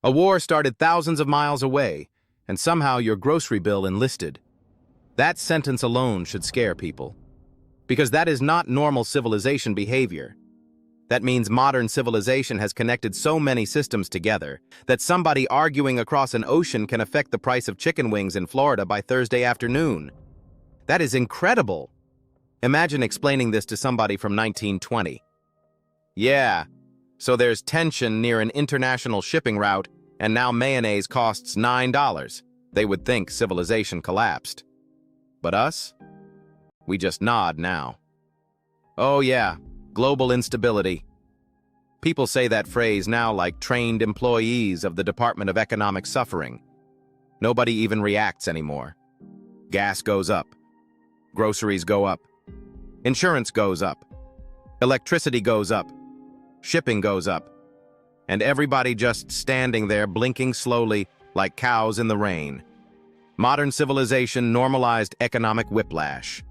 A war started thousands of miles away, and somehow your grocery bill enlisted. That sentence alone should scare people. Because that is not normal civilization behavior. That means modern civilization has connected so many systems together that somebody arguing across an ocean can affect the price of chicken wings in Florida by Thursday afternoon. That is incredible. Imagine explaining this to somebody from 1920. Yeah, so there's tension near an international shipping route, and now mayonnaise costs $9. They would think civilization collapsed. But us? We just nod now. Oh yeah, global instability. People say that phrase now like trained employees of the Department of Economic Suffering. Nobody even reacts anymore. Gas goes up. Groceries go up. Insurance goes up. Electricity goes up. Shipping goes up. And everybody just standing there blinking slowly like cows in the rain. Modern civilization normalized economic whiplash.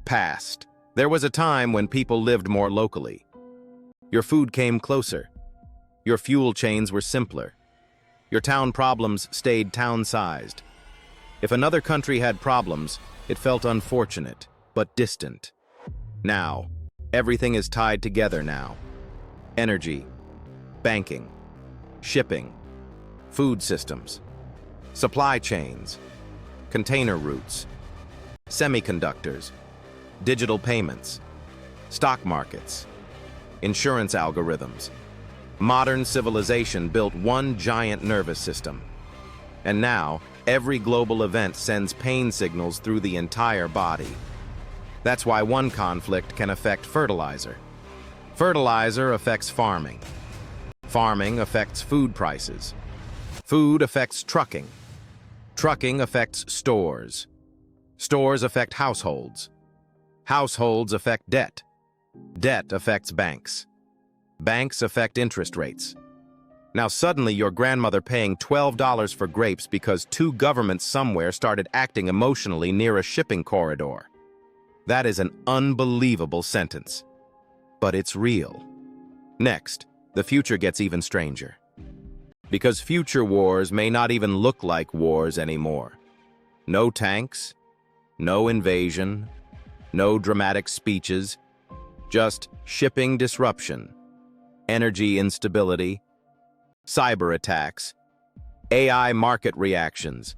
Past. There was a time when people lived more locally. Your food came closer. Your fuel chains were simpler. Your town problems stayed town-sized. If another country had problems, it felt unfortunate, but distant. Now, everything is tied together now. Energy, banking, shipping, food systems, supply chains, container routes, semiconductors, digital payments, stock markets, insurance algorithms. Modern civilization built one giant nervous system. And now, every global event sends pain signals through the entire body. That's why one conflict can affect fertilizer. Fertilizer affects farming. Farming affects food prices. Food affects trucking. Trucking affects stores. Stores affect households. Households affect debt. Debt affects banks. Banks affect interest rates. Now suddenly your grandmother paying $12 for grapes because two governments somewhere started acting emotionally near a shipping corridor. That is an unbelievable sentence. But it's real. Next, the future gets even stranger. Because future wars may not even look like wars anymore. No tanks, no invasion, no dramatic speeches, just shipping disruption, energy instability, cyber attacks, AI market reactions,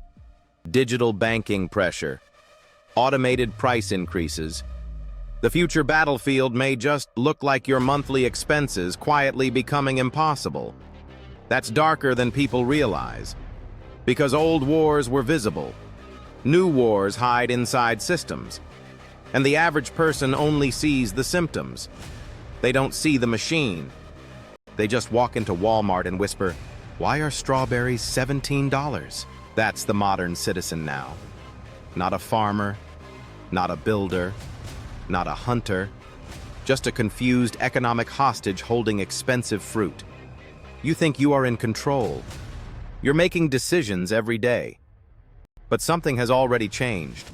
digital banking pressure, automated price increases. The future battlefield may just look like your monthly expenses quietly becoming impossible. That's darker than people realize. Because old wars were visible. New wars hide inside systems. And the average person only sees the symptoms. They don't see the machine. They just walk into Walmart and whisper, "Why are strawberries $17? That's the modern citizen now. Not a farmer, not a builder, not a hunter, just a confused economic hostage holding expensive fruit. You think you are in control. You're making decisions every day. But something has already changed.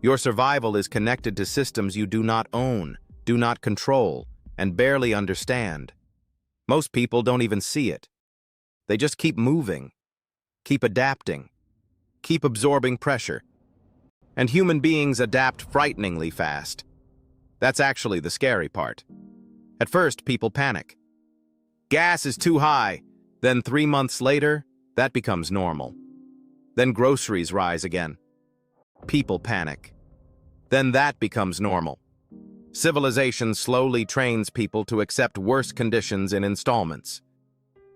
Your survival is connected to systems you do not own, do not control, and barely understand. Most people don't even see it. They just keep moving, keep adapting, keep absorbing pressure. And human beings adapt frighteningly fast. That's actually the scary part. At first, people panic. Gas is too high. Then 3 months later, that becomes normal. Then groceries rise again. People panic. Then that becomes normal. Civilization slowly trains people to accept worse conditions in installments.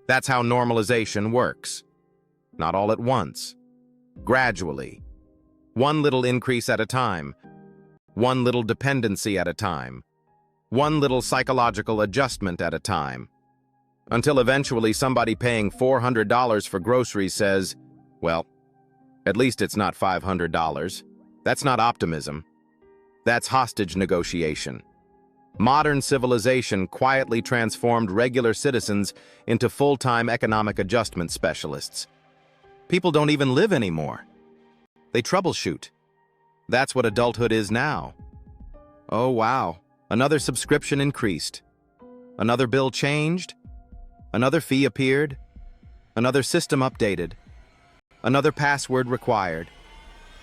That's how normalization works. Not all at once. Gradually. One little increase at a time. One little dependency at a time. One little psychological adjustment at a time. Until eventually somebody paying $400 for groceries says, well, at least it's not $500. That's not optimism. That's hostage negotiation. Modern civilization quietly transformed regular citizens into full-time economic adjustment specialists. People don't even live anymore. They troubleshoot. That's what adulthood is now. Oh wow, another subscription increased. Another bill changed. Another fee appeared. Another system updated. Another password required.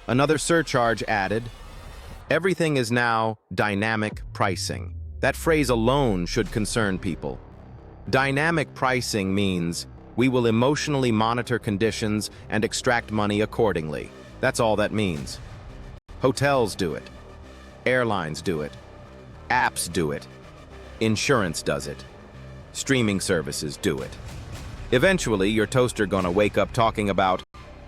Another surcharge added. Everything is now dynamic pricing. That phrase alone should concern people. Dynamic pricing means we will emotionally monitor conditions and extract money accordingly. That's all that means. Hotels do it. Airlines do it. Apps do it. Insurance does it. Streaming services do it. Eventually, your toaster gonna wake up talking about,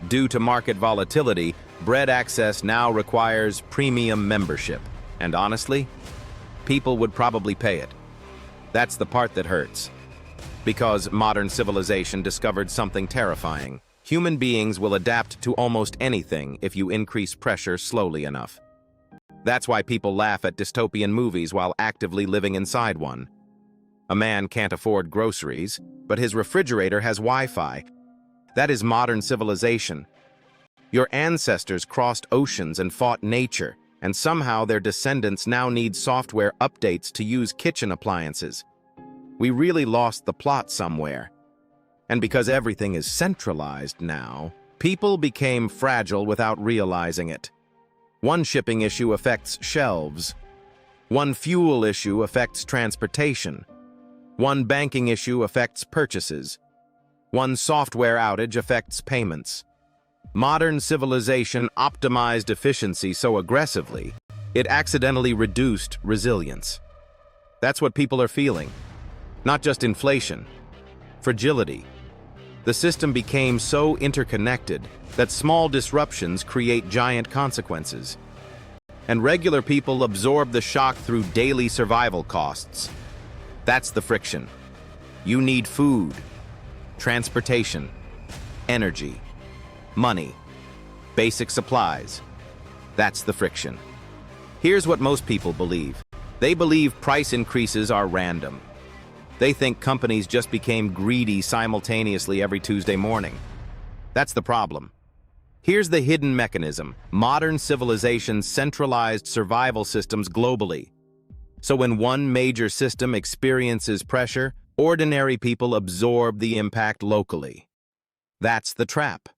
due to market volatility, bread access now requires premium membership. And honestly, people would probably pay it. That's the part that hurts. Because modern civilization discovered something terrifying. Human beings will adapt to almost anything if you increase pressure slowly enough. That's why people laugh at dystopian movies while actively living inside one. A man can't afford groceries, but his refrigerator has Wi-Fi. That is modern civilization. Your ancestors crossed oceans and fought nature, and somehow their descendants now need software updates to use kitchen appliances. We really lost the plot somewhere. And because everything is centralized now, people became fragile without realizing it. One shipping issue affects shelves. One fuel issue affects transportation. One banking issue affects purchases. One software outage affects payments. Modern civilization optimized efficiency so aggressively, it accidentally reduced resilience. That's what people are feeling. Not just inflation, fragility. The system became so interconnected that small disruptions create giant consequences. And regular people absorb the shock through daily survival costs. That's the friction. You need food, transportation, energy, money, basic supplies. That's the friction. Here's what most people believe. They believe price increases are random. They think companies just became greedy simultaneously every Tuesday morning. That's the problem. Here's the hidden mechanism. Modern civilization centralized survival systems globally. So when one major system experiences pressure, ordinary people absorb the impact locally. That's the trap.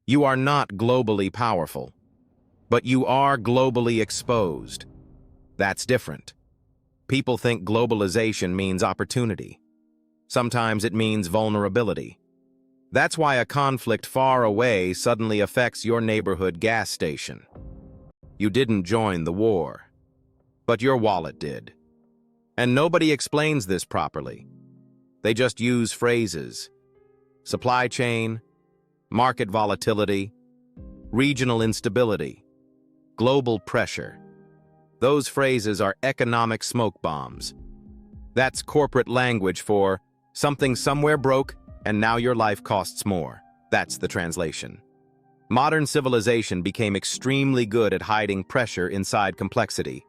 You are not globally powerful, but you are globally exposed. That's different. People think globalization means opportunity. Sometimes it means vulnerability. That's why a conflict far away suddenly affects your neighborhood gas station. You didn't join the war, but your wallet did. And nobody explains this properly. They just use phrases. Supply chain, market volatility, regional instability, global pressure. Those phrases are economic smoke bombs. That's corporate language for something somewhere broke and now your life costs more. That's the translation. Modern civilization became extremely good at hiding pressure inside complexity.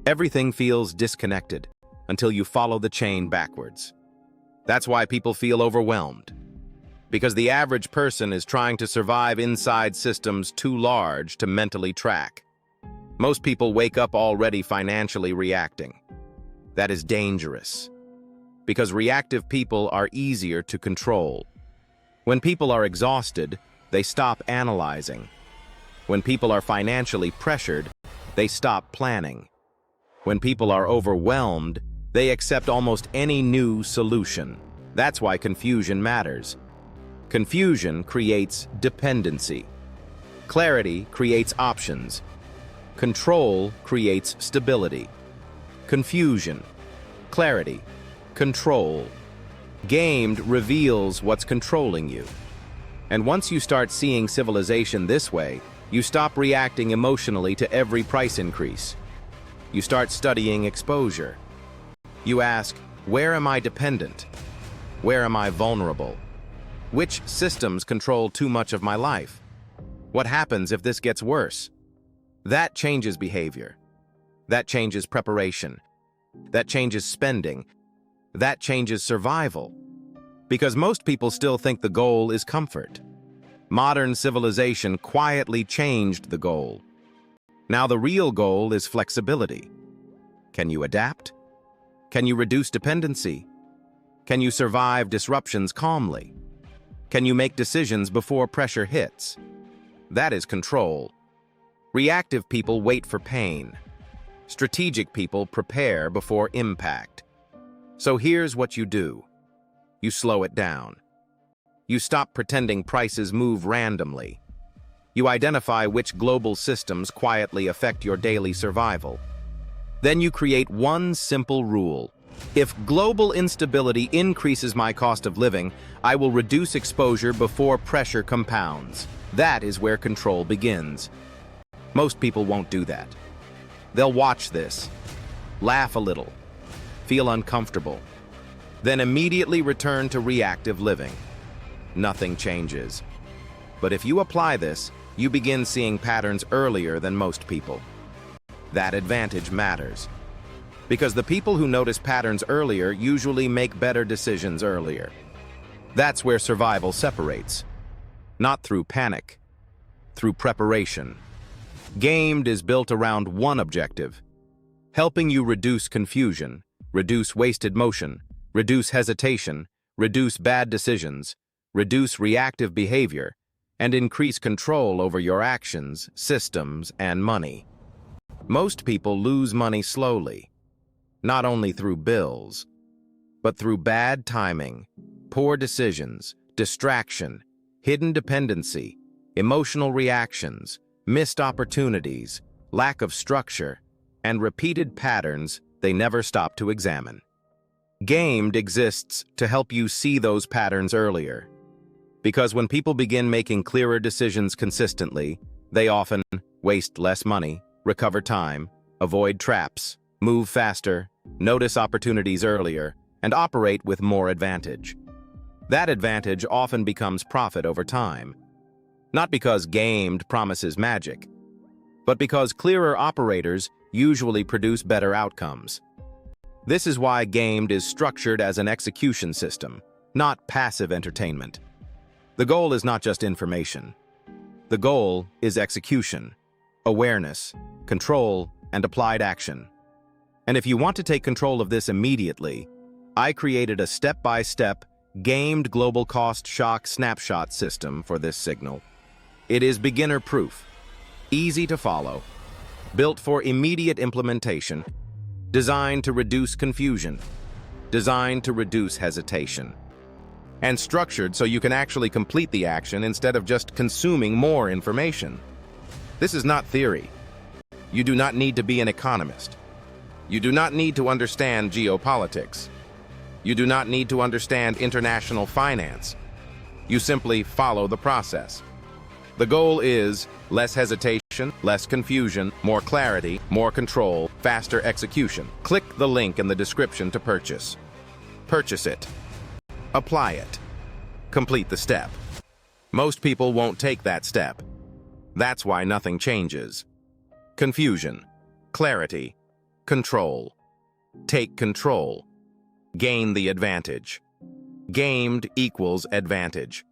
Everything feels disconnected until you follow the chain backwards. That's why people feel overwhelmed. Because the average person is trying to survive inside systems too large to mentally track. Most people wake up already financially reacting. That is dangerous. Because reactive people are easier to control. When people are exhausted, they stop analyzing. When people are financially pressured, they stop planning. When people are overwhelmed, they accept almost any new solution. That's why confusion matters. Confusion creates dependency. Clarity creates options. Control creates stability. Confusion, clarity, control. Gaimed reveals what's controlling you. And once you start seeing civilization this way, you stop reacting emotionally to every price increase. You start studying exposure. You ask, where am I dependent? Where am I vulnerable? Which systems control too much of my life? What happens if this gets worse? That changes behavior. That changes preparation. That changes spending. That changes survival. Because most people still think the goal is comfort. Modern civilization quietly changed the goal. Now the real goal is flexibility. Can you adapt? Can you reduce dependency? Can you survive disruptions calmly? Can you make decisions before pressure hits? That is control. Reactive people wait for pain. Strategic people prepare before impact. So here's what you do. You slow it down. You stop pretending prices move randomly. You identify which global systems quietly affect your daily survival. Then you create one simple rule. If global instability increases my cost of living, I will reduce exposure before pressure compounds. That is where control begins. Most people won't do that. They'll watch this, laugh a little, feel uncomfortable, then immediately return to reactive living. Nothing changes. But if you apply this, you begin seeing patterns earlier than most people. That advantage matters. Because the people who notice patterns earlier usually make better decisions earlier. That's where survival separates. Not through panic, through preparation. Gaimed is built around one objective: helping you reduce confusion, reduce wasted motion, reduce hesitation, reduce bad decisions, reduce reactive behavior, and increase control over your actions, systems, and money. Most people lose money slowly, not only through bills, but through bad timing, poor decisions, distraction, hidden dependency, emotional reactions, missed opportunities, lack of structure, and repeated patterns they never stop to examine. Gaimed exists to help you see those patterns earlier. Because when people begin making clearer decisions consistently, they often waste less money, recover time, avoid traps, move faster, notice opportunities earlier, and operate with more advantage. That advantage often becomes profit over time. Not because Gaimed promises magic, but because clearer operators usually produce better outcomes. This is why Gaimed is structured as an execution system, not passive entertainment. The goal is not just information. The goal is execution, awareness, control, and applied action. And if you want to take control of this immediately, I created a step-by-step, Gaimed global cost shock snapshot system for this signal. It is beginner-proof, easy to follow, built for immediate implementation, designed to reduce confusion, designed to reduce hesitation, and structured so you can actually complete the action instead of just consuming more information. This is not theory. You do not need to be an economist. You do not need to understand geopolitics. You do not need to understand international finance. You simply follow the process. The goal is less hesitation, less confusion, more clarity, more control, faster execution. Click the link in the description to purchase. Purchase it. Apply it. Complete the step. Most people won't take that step. That's why nothing changes. Confusion, clarity, control. Take control. Gain the advantage. Gaimed equals advantage.